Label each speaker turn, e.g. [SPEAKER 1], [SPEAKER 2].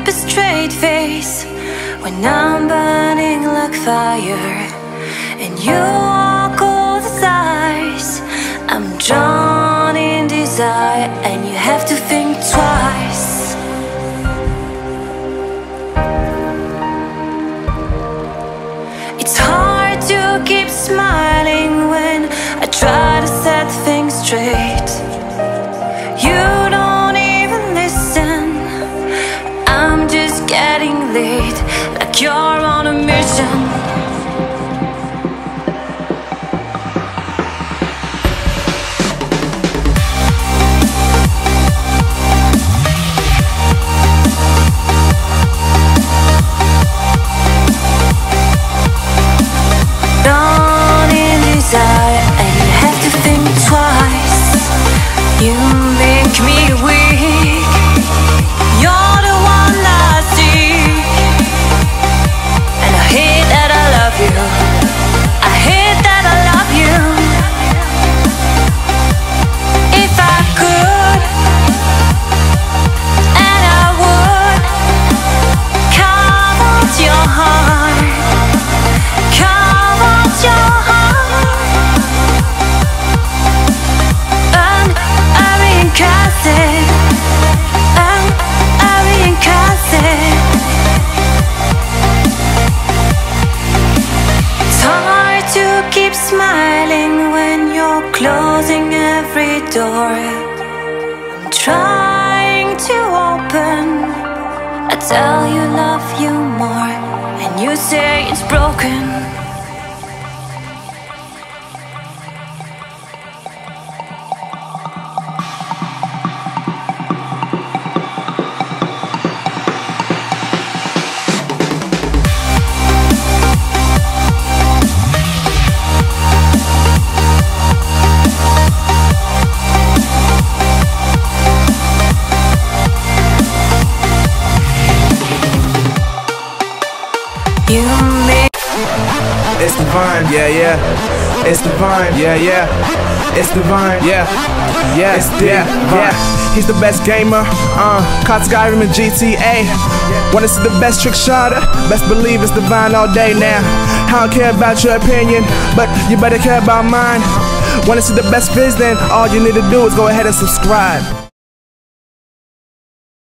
[SPEAKER 1] A straight face when I'm burning like fire, and you walk all the sides. I'm drawn in desire, and you have to think twice. It's hard to keep smiling when I try to set things straight. You don't even listen. I'm just getting late, like you're on a mission. Dawn in desire, and you have to think twice. You make me weak. You're the one I see, and I hate that I love you. I hate that I love you. If I could, and I would, carve out your heart, carve out your heart, and I reincarnate it. It's hard to keep smiling when you're closing every door. I'm trying to open. I tell you love you more, and you say it's broken.
[SPEAKER 2] It's divine, yeah, yeah. It's divine, yeah, yeah. It's divine, yeah, yeah, it's divine. Yeah. He's the best gamer, caught Skyrim and GTA. Wanna see the best trick shotter? Best believe it's divine all day now. I don't care about your opinion, but you better care about mine. Wanna see the best viz? Then all you need to do is go ahead and subscribe.